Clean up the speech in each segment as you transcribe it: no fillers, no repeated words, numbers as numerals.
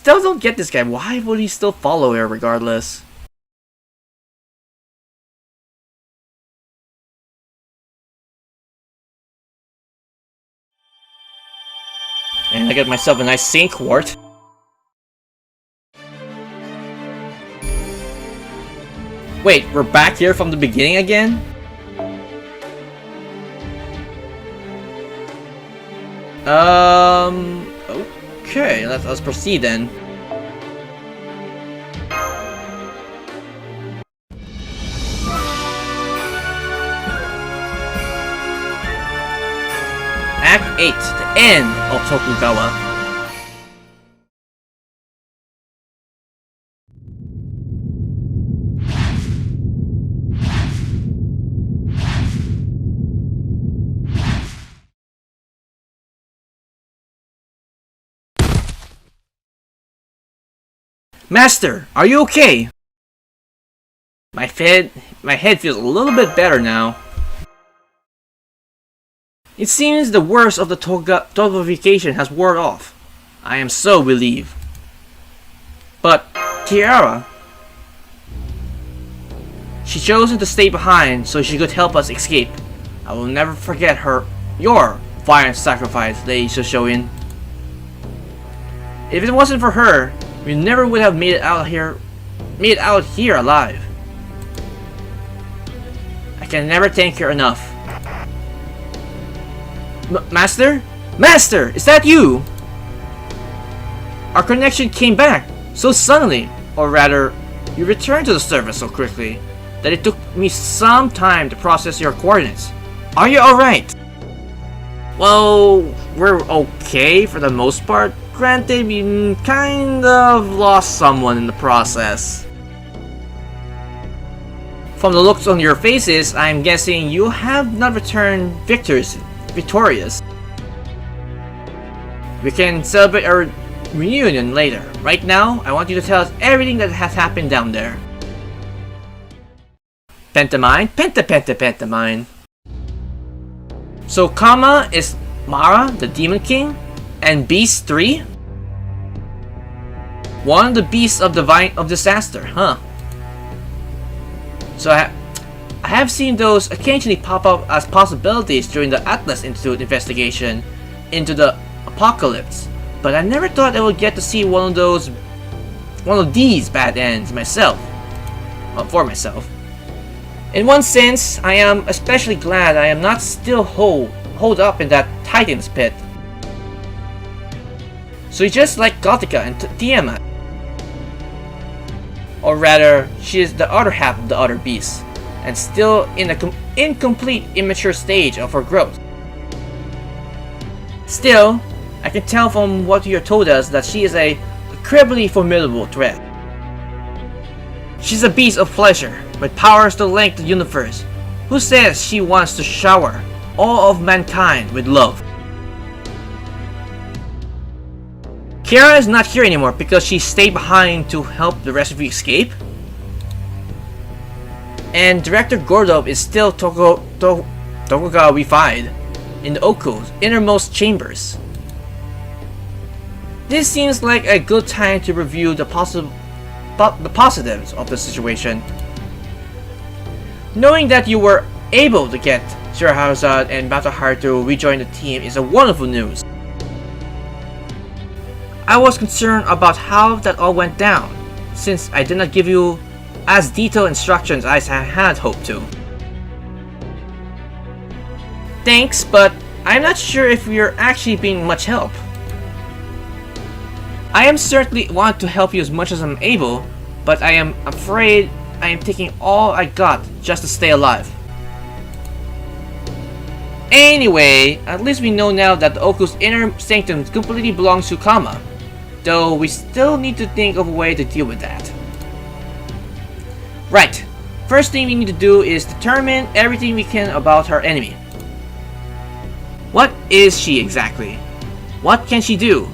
Still don't get this guy. Why would he still follow her regardless? And I got myself a nice Saint Quart. Wait, we're back here from the beginning again? Okay, let's proceed then. Act 8, the end of Tokugawa. Master, are you okay? My head feels a little bit better now. It seems the worst of the Tokugawa has worn off. I am so relieved. But Tiara, she chose to stay behind so she could help us escape. I will never forget your violent sacrifice, Lady Shoshoin. If it wasn't for her, we never would have made it out here alive. I can never thank her enough. Master? Master! Is that you? Our connection came back so suddenly, or rather, you returned to the surface so quickly that it took me some time to process your coordinates. Are you alright? Well, we're okay for the most part. Granted, we kind of lost someone in the process. From the looks on your faces, I'm guessing you have not returned victorious. We can celebrate our reunion later. Right now, I want you to tell us everything that has happened down there. Pentamine? Pentamine. So Kama is Mara, the Demon King, and Beast 3? One of the beasts of disaster, huh? So I have seen those occasionally pop up as possibilities during the Atlas Institute investigation into the apocalypse, but I never thought I would get to see one of these bad ends myself. Well, for myself. In one sense, I am especially glad I am not still holed up in that Titan's pit. So you're just like Gothica and Tiamat. Or rather, she is the other half of the other beast, and still in an incomplete, immature stage of her growth. Still, I can tell from what you told us that she is a incredibly formidable threat. She's a beast of pleasure, with powers to length the universe, who says she wants to shower all of mankind with love. Kira is not here anymore because she stayed behind to help the rest of you escape. And Director Gordov is still Tokugawa-ified in the Ooku's innermost chambers. This seems like a good time to review the positives of the situation. Knowing that you were able to get Shirahazad and Batohar to rejoin the team is a wonderful news. I was concerned about how that all went down, since I did not give you as detailed instructions as I had hoped to. Thanks, but I'm not sure if you're actually being much help. I am certainly want to help you as much as I'm able, but I am afraid I am taking all I got just to stay alive. Anyway, at least we know now that the Ooku's inner sanctum completely belongs to Kama, though we still need to think of a way to deal with that. Right, first thing we need to do is determine everything we can about our enemy. What is she exactly? What can she do?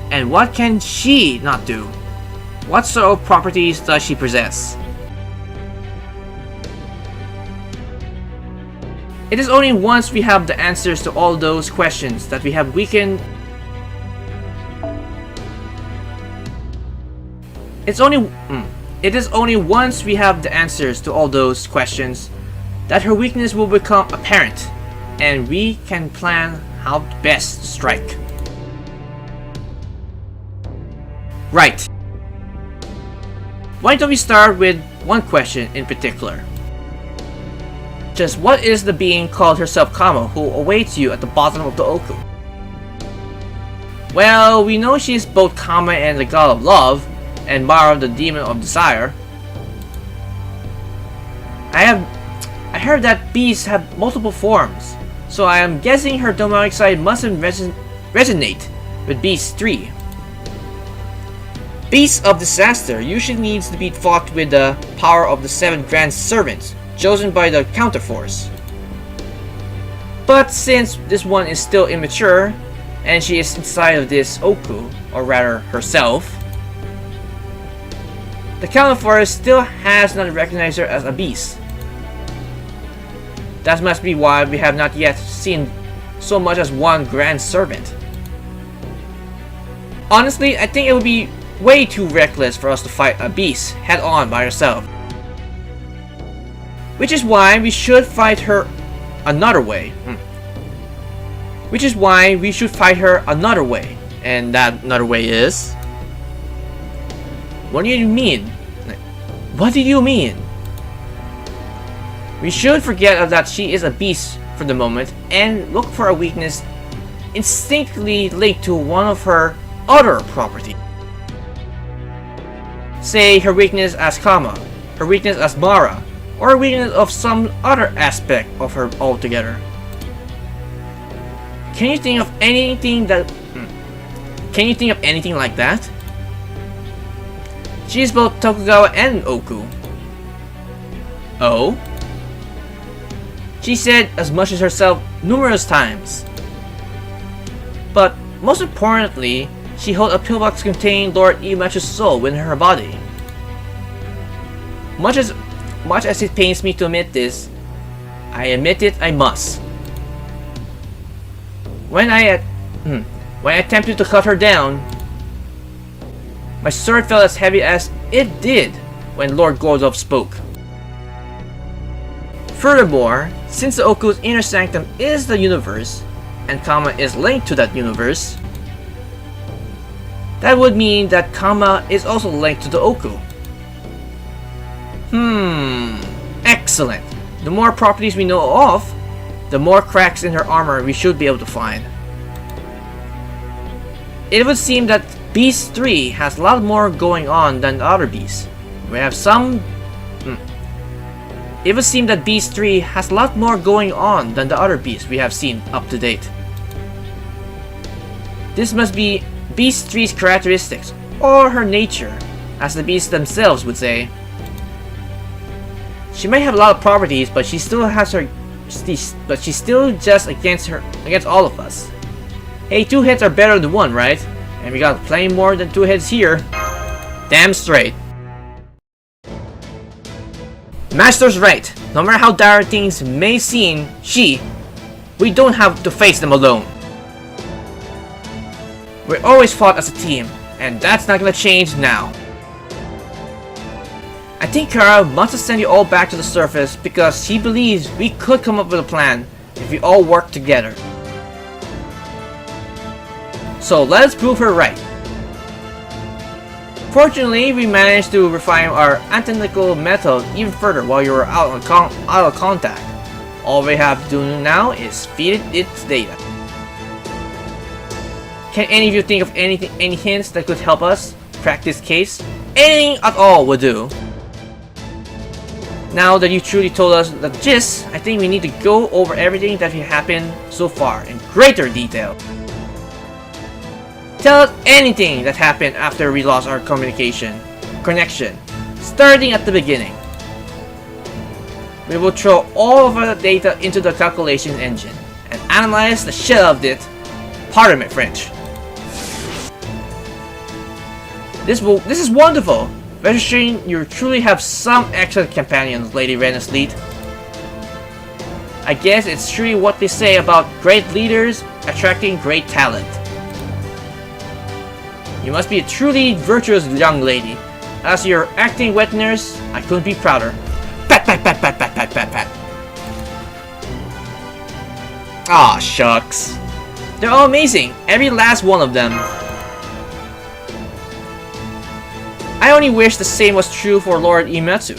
And what can she not do? What sort of properties does she possess? It is only once we have the answers to all those questions that we can It is only once we have the answers to all those questions that her weakness will become apparent, and we can plan how best to strike. Right. Why don't we start with one question in particular? Just what is the being called herself Kama who awaits you at the bottom of the Ooku? Well, we know she is both Kama and the god of love, and Mara the demon of desire. I heard that beasts have multiple forms, so I am guessing her demonic side mustn't resonate with Beast 3. Beast of Disaster usually needs to be fought with the power of the 7 Grand Servants, chosen by the Counterforce. But since this one is still immature, and she is inside of this Ooku, or rather herself, the Counterforce still has not recognized her as a beast. That must be why we have not yet seen so much as one Grand Servant. Honestly, I think it would be way too reckless for us to fight a beast head on by herself. Which is why we should fight her another way. Which is why we should fight her another way. And that another way is... What do you mean? What do you mean? We should forget that she is a beast for the moment and look for a weakness instinctively linked to one of her other properties. Say her weakness as Kama, her weakness as Mara, or her weakness of some other aspect of her altogether. Can you think of anything like that? She is both Tokugawa and Ooku. Oh? She said as much as herself numerous times. But most importantly, she held a pillbox containing Lord Imachu's soul within her body. Much as it pains me to admit this, I admit it I must. When I attempted to cut her down, my sword felt as heavy as it did when Lord Gordov spoke. Furthermore, since the Oku's inner sanctum is the universe, and Kama is linked to that universe, that would mean that Kama is also linked to the Ooku. Excellent. The more properties we know of, the more cracks in her armor we should be able to find. It would seem that Beast 3 has a lot more going on than the other beasts. We have some... It would seem that Beast 3 has a lot more going on than the other beasts we have seen up to date. This must be Beast 3's characteristics, or her nature, as the beasts themselves would say. She might have a lot of properties, but she still has her... But she's still just against all of us. Hey, 2 heads are better than 1, right? And we got plenty more than 2 heads here. Damn straight. Master's right. No matter how dire things may seem, we don't have to face them alone. We always fought as a team, and that's not gonna change now. I think Kara wants to send you all back to the surface because she believes we could come up with a plan if we all work together. So let us prove her right. Fortunately, we managed to refine our analytical method even further while you were out of contact. All we have to do now is feed it its data. Can any of you think of any hints that could help us crack this case? Anything at all would do. Now that you truly told us the gist, I think we need to go over everything that has happened so far in greater detail. Tell us anything that happened after we lost our connection, starting at the beginning. We will throw all of our data into the calculation engine and analyze the shit out of it. Pardon my French. This is wonderful. Registering you truly have some excellent companions, Lady Renesleet. I guess it's truly what they say about great leaders attracting great talent. You must be a truly virtuous young lady. As your acting wet nurse, I couldn't be prouder. Pat, pat, pat, pat, pat, pat, pat, pat. Aw, shucks. They're all amazing, every last one of them. I only wish the same was true for Lord Imatsu.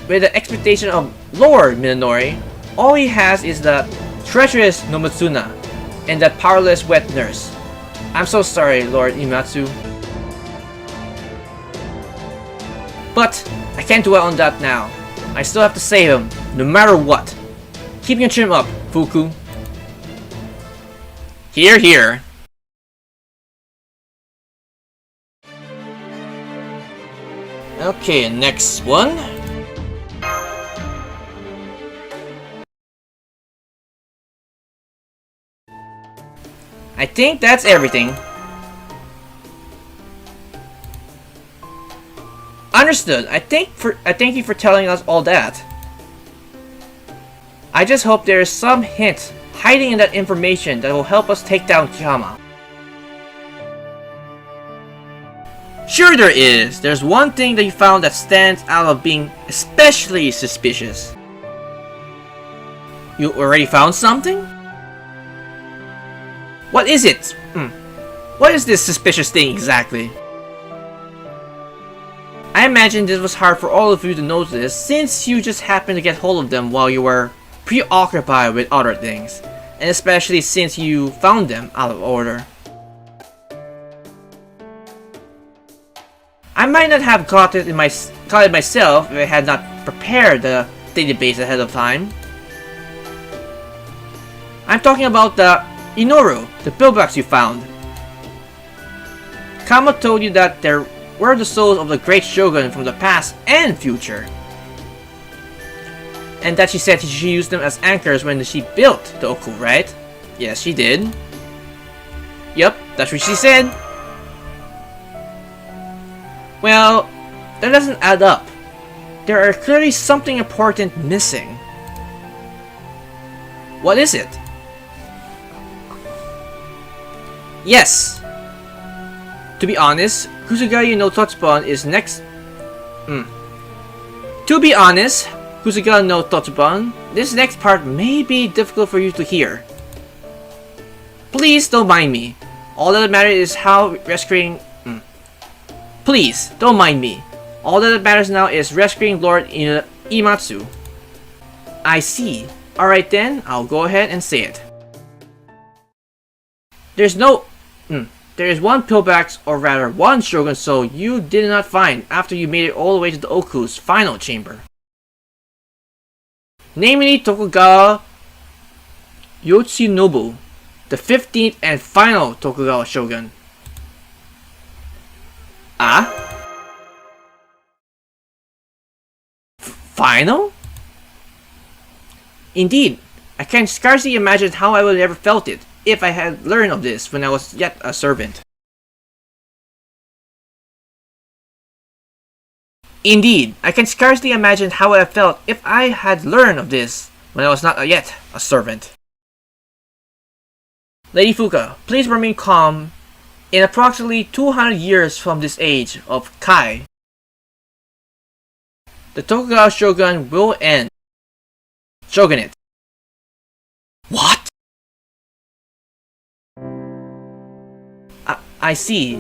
With the expectation of Lord Minonori, all he has is the treacherous Nomatsuna and that powerless wet nurse. I'm so sorry, Lord Imatsu. But I can't dwell on that now. I still have to save him, no matter what. Keep your chin up, Fuku. Here, here. Okay, next one. I think that's everything. Understood. I thank you for telling us all that. I just hope there is some hint hiding in that information that will help us take down Kiyama. Sure there is. There's one thing that you found that stands out of being especially suspicious. You already found something? What is it? What is this suspicious thing exactly? I imagine this was hard for all of you to notice since you just happened to get hold of them while you were preoccupied with other things, and especially since you found them out of order. I might not have caught it myself if I had not prepared the database ahead of time. I'm talking about the Inoru, the pillbox you found. Kama told you that there were the souls of the great shogun from the past and future. And that she said she used them as anchors when she built the Ooku, right? Yes, she did. Yup, that's what she said. Well, that doesn't add up. There are clearly something important missing. What is it? Yes! To be honest, Kusugaya no Totsuban is next... To be honest, Kusugaya no Totsuban, this next part may be difficult for you to hear. Please don't mind me. All that matters is how rescuing... Please, don't mind me. All that matters now is rescuing Lord Imatsu. I see. Alright then, I'll go ahead and say it. There's no... There is one pillbox, or rather one Shogun soul you did not find after you made it all the way to the Oku's final chamber. Namely Tokugawa Yoshinobu, the 15th and final Tokugawa Shogun. Final? Indeed, I can scarcely imagine how I would have ever felt it if I had learned of this when I was yet a servant. Indeed, I can scarcely imagine how I felt if I had learned of this when I was not yet a servant. Lady Fuka, please remain calm. In approximately 200 years from this age of Kai, the Tokugawa Shogun will end. Shogunate. What? I see.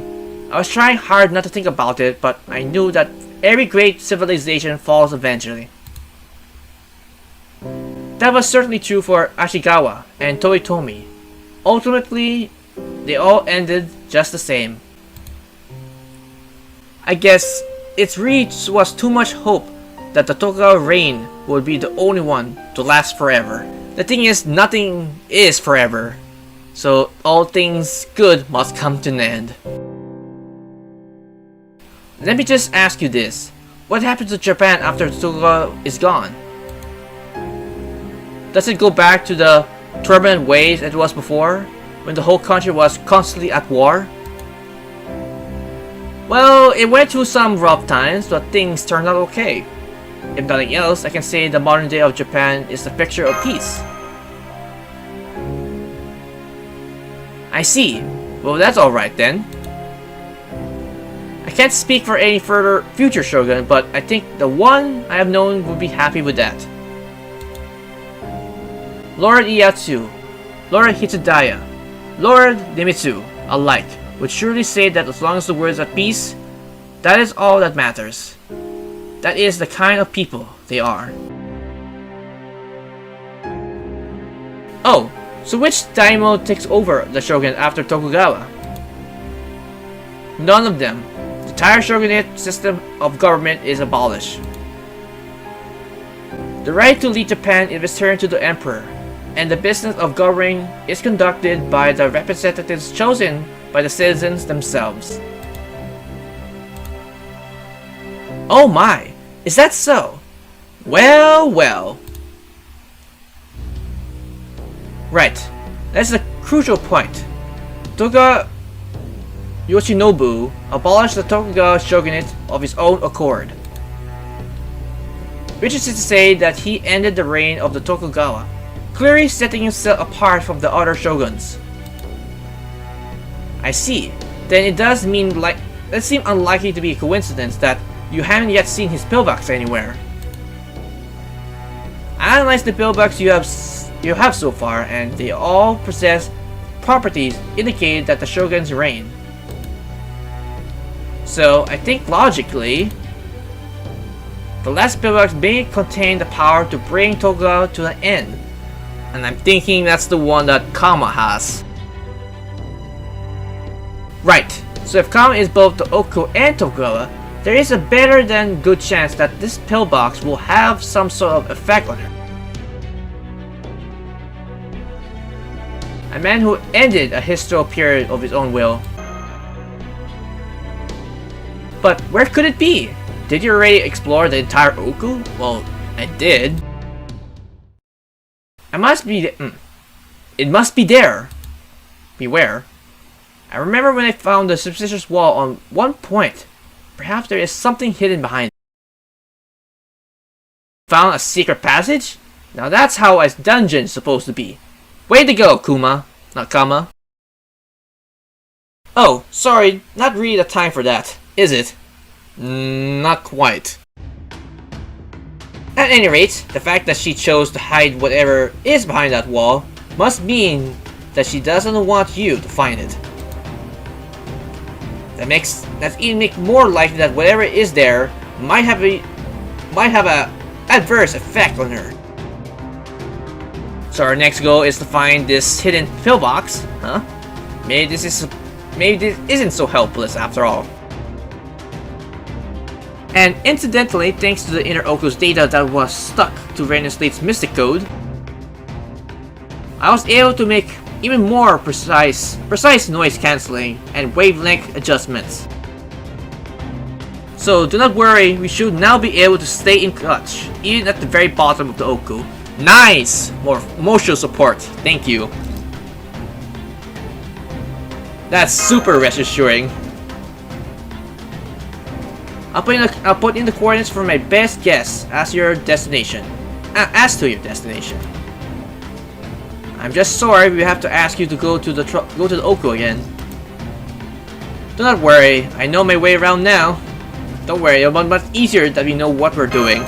I was trying hard not to think about it, but I knew that every great civilization falls eventually. That was certainly true for Ashigawa and Toitomi. Ultimately, they all ended just the same. I guess it really was too much hope that the Tokugawa reign would be the only one to last forever. The thing is, nothing is forever, so all things good must come to an end. Let me just ask you this. What happens to Japan after Tokugawa is gone? Does it go back to the turbulent ways it was before, when the whole country was constantly at war? Well, it went through some rough times, but things turned out okay. If nothing else, I can say the modern day of Japan is a picture of peace. I see. Well, that's alright then. I can't speak for any further future shogun, but I think the one I have known would be happy with that. Lord Ieyasu, Lord Hitsudaya, Lord Nemitsu, alike, would surely say that as long as the world is at peace, that is all that matters. That is the kind of people they are. Oh, so which daimyo takes over the shogunate after Tokugawa? None of them. The entire shogunate system of government is abolished. The right to lead Japan is returned to the emperor, and the business of governing is conducted by the representatives chosen by the citizens themselves. Oh my, is that so? Well, well. Right, that's a crucial point. Tokugawa Yoshinobu abolished the Tokugawa shogunate of his own accord, which is to say that he ended the reign of the Tokugawa, clearly setting himself apart from the other shoguns. I see. Then it does mean that seems unlikely to be a coincidence that you haven't yet seen his pillbox anywhere. I analyzed the pillbox you have so far, and they all possess properties indicating that the shogun's reign. So I think logically, the last pillbox may contain the power to bring Tokugawa to an end, and I'm thinking that's the one that Kama has. Right, so if Kama is both the Ooku and Tokugawa, there is a better than good chance that this pillbox will have some sort of effect on her. A man who ended a historical period of his own will. But where could it be? Did you already explore the entire Ooku? Well, I did. It must be there. Beware. I remember when I found the suspicious wall on one point. Perhaps there is something hidden behind it. Found a secret passage? Now that's how a dungeon is supposed to be. Way to go, Kuma. Not Kama. Oh, sorry, not really the time for that, is it? Not quite. At any rate, the fact that she chose to hide whatever is behind that wall must mean that she doesn't want you to find it. That even makes more likely that whatever is there might have a adverse effect on her. So our next goal is to find this hidden pillbox, huh? Maybe this isn't so helpless after all. And incidentally, thanks to the inner Oku's data that was stuck to Random Slate's mystic code, I was able to make even more precise noise cancelling and wavelength adjustments. So do not worry, we should now be able to stay in touch, even at the very bottom of the Ooku. Nice! More emotional support, thank you. That's super reassuring. I'll put in the coordinates for my best guess as your destination. As to your destination. I'm just sorry we have to ask you to go to the Ooku again. Do not worry, I know my way around now. Don't worry, it'll be much easier that we know what we're doing.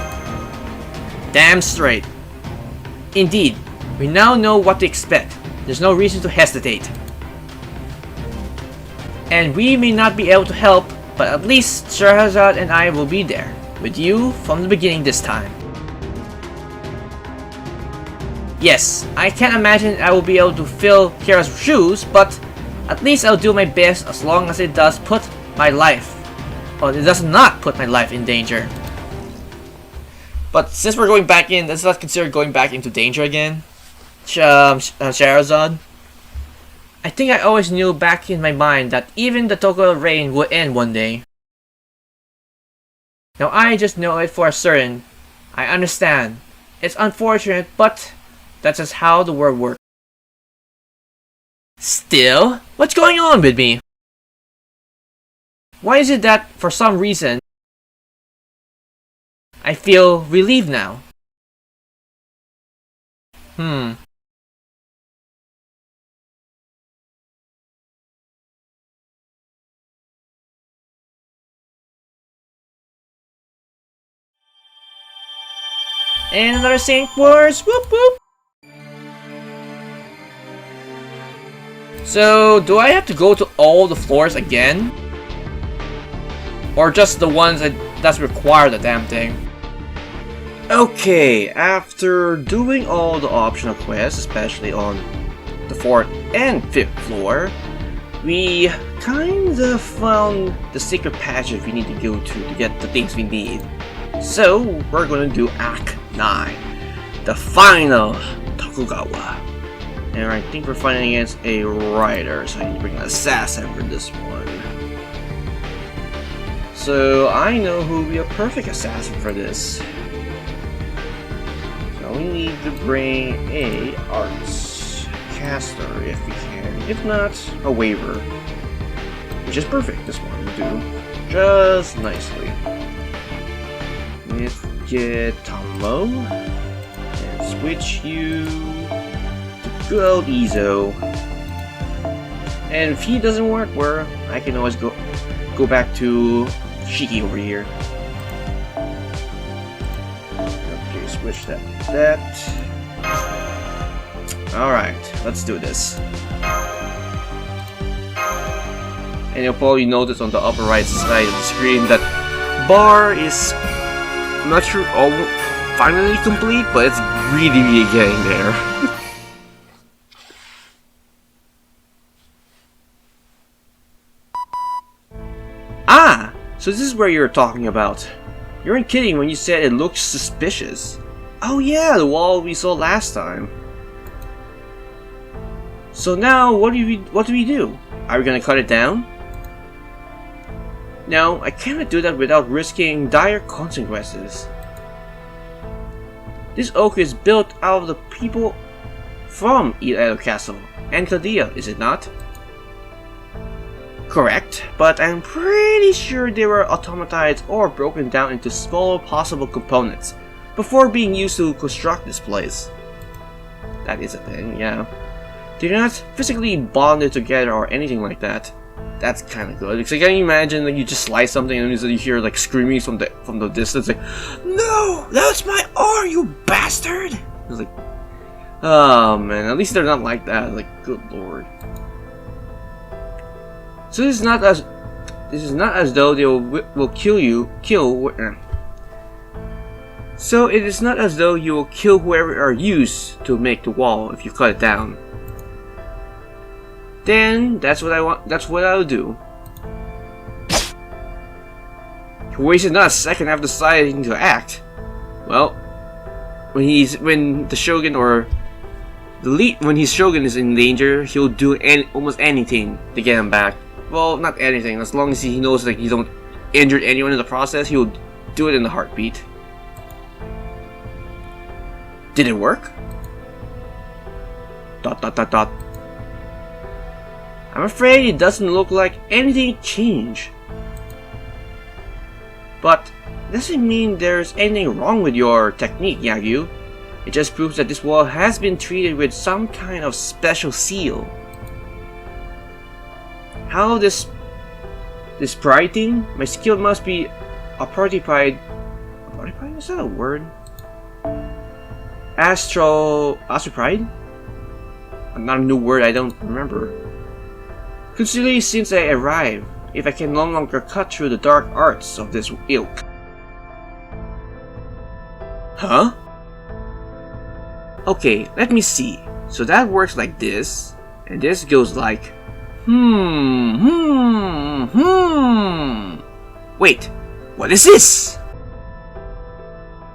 Damn straight. Indeed, we now know what to expect. There's no reason to hesitate. And we may not be able to help, but at least Scheherazade and I will be there, with you from the beginning this time. Yes, I can't imagine I will be able to fill Kira's shoes, but at least I'll do my best as long as it does put my life, or it does not put my life in danger. But since we're going back in, let's not consider going back into danger again. Scheherazade. I think I always knew back in my mind that even the Tokugawa reign would end one day. Now I just know it for certain. I understand. It's unfortunate, but that's just how the world works. Still? What's going on with me? Why is it that, for some reason, I feel relieved now? And another Saint Wars! Whoop whoop! So, do I have to go to all the floors again? Or just the ones that's require the damn thing? Okay, after doing all the optional quests, especially on the 4th and 5th floor, we kinda found the secret passage we need to go to get the things we need. So, we're gonna do Act 9, the final Tokugawa. And I think we're fighting against a rider, so I need to bring an assassin for this one. So, I know who would be a perfect assassin for this. So, we need to bring a arts caster if we can. If not, a waiver. Which is perfect, this one will do. Just nicely. Let's get Tombo. And switch you to good old Izo. And if he doesn't work, where I can always go back to Shiki over here. Okay, switch that to that. Alright, let's do this. And you'll probably notice on the upper right side of the screen that bar is, I'm not sure, finally complete, but it's really getting there. Ah! So this is where you're talking about. You weren't kidding when you said it looks suspicious. Oh yeah, the wall we saw last time. So now, what do we do? Are we gonna cut it down? No, I cannot do that without risking dire consequences. This oak is built out of the people from Edo Castle and Kadia, is it not? Correct, but I'm pretty sure they were automatized or broken down into smaller possible components before being used to construct this place. That is a thing, yeah. They're not physically bonded together or anything like that. That's kind of good. Because I can imagine like you just slice something and you hear like screaming from the distance, like, "No, that's my arm, you bastard!" It's like, oh man, at least they're not like that. Like, good lord. So this is not as though they will kill you. So it is not as though you will kill whoever are used to make the wall if you cut it down. Then that's what I want. That's what I'll do. He wasted not a second after deciding to act. Well, when the shogun or when his shogun is in danger, he'll do almost anything to get him back. Well, not anything. As long as he knows like you don't injure anyone in the process, he'll do it in a heartbeat. Did it work? ... I'm afraid it doesn't look like anything changed. But it doesn't mean there's anything wrong with your technique, Yagyu. It just proves that this wall has been treated with some kind of special seal. How this pride thing? My skill must be a party pride. Party pride? Is that a word? Astro pride? Not a new word, I don't remember. Considering since I arrived, if I can no longer cut through the dark arts of this ilk. Huh? Okay, let me see. So that works like this, and this goes like Wait, what is this?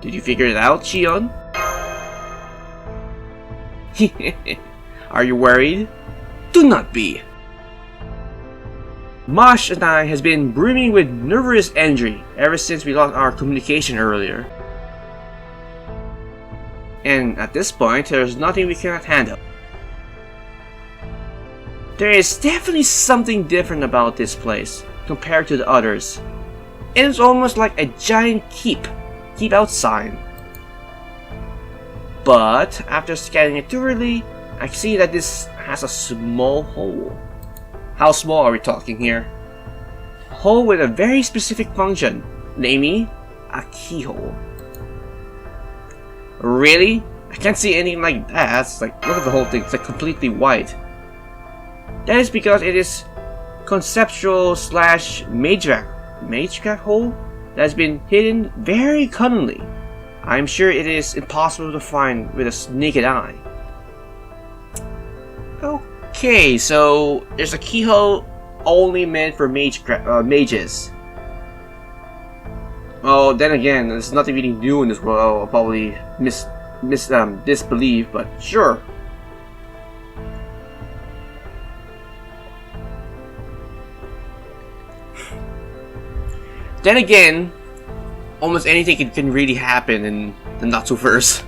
Did you figure it out, Shion? Are you worried? Do not be. Mosh and I has been brimming with nervous energy ever since we lost our communication earlier. And at this point, there is nothing we cannot handle. There is definitely something different about this place compared to the others. It is almost like a giant keep out sign. But after scanning it thoroughly, I see that this has a small hole. How small are we talking here? A hole with a very specific function, namely a keyhole. Really? I can't see anything like that. It's like, look at the whole thing. It's like completely white. That is because it is conceptual slash matriarch hole that has been hidden very cunningly. I'm sure it is impossible to find with a naked eye. Okay, so there's a keyhole only meant for mages. Oh, then again, there's nothing really new in this world. I'll probably disbelieve, but sure. Then again, almost anything can really happen in the Natsuverse.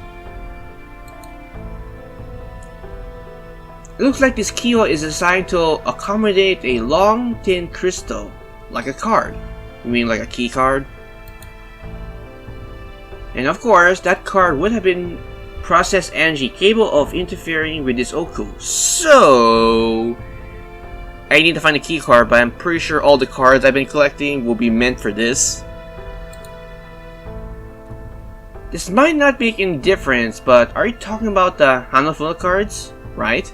It looks like this keyhole is designed to accommodate a long, thin crystal, like a card. You mean like a key card? And of course, that card would have been processed energy capable of interfering with this Ooku. So I need to find a key card, but I'm pretty sure all the cards I've been collecting will be meant for this. This might not make any difference, but are you talking about the Hanafuda cards? Right?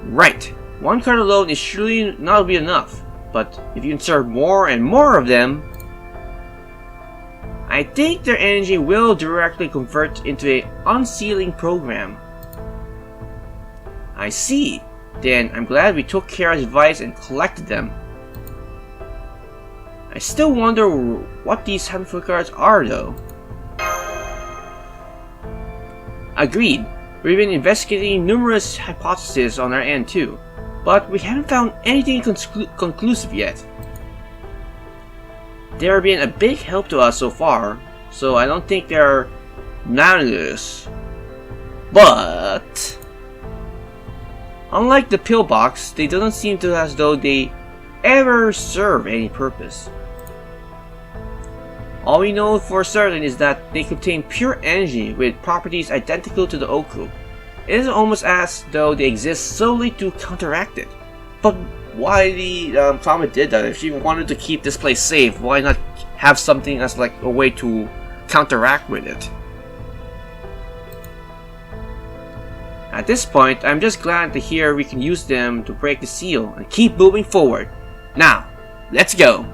Right. One card alone is surely not be enough, but if you insert more and more of them, I think their energy will directly convert into a unsealing program. I see. Then I'm glad we took Kara's advice and collected them. I still wonder what these Hanafuda cards are though. Agreed. We've been investigating numerous hypotheses on our end too, but we haven't found anything conclusive yet. They have been a big help to us so far, so I don't think they're malicious. But unlike the pillbox, they don't seem to as though they ever serve any purpose. All we know for certain is that they contain pure energy with properties identical to the Ooku. It is almost as though they exist solely to counteract it. But why the Comet did that? If she wanted to keep this place safe, why not have something as like a way to counteract with it? At this point, I'm just glad to hear we can use them to break the seal and keep moving forward. Now, let's go!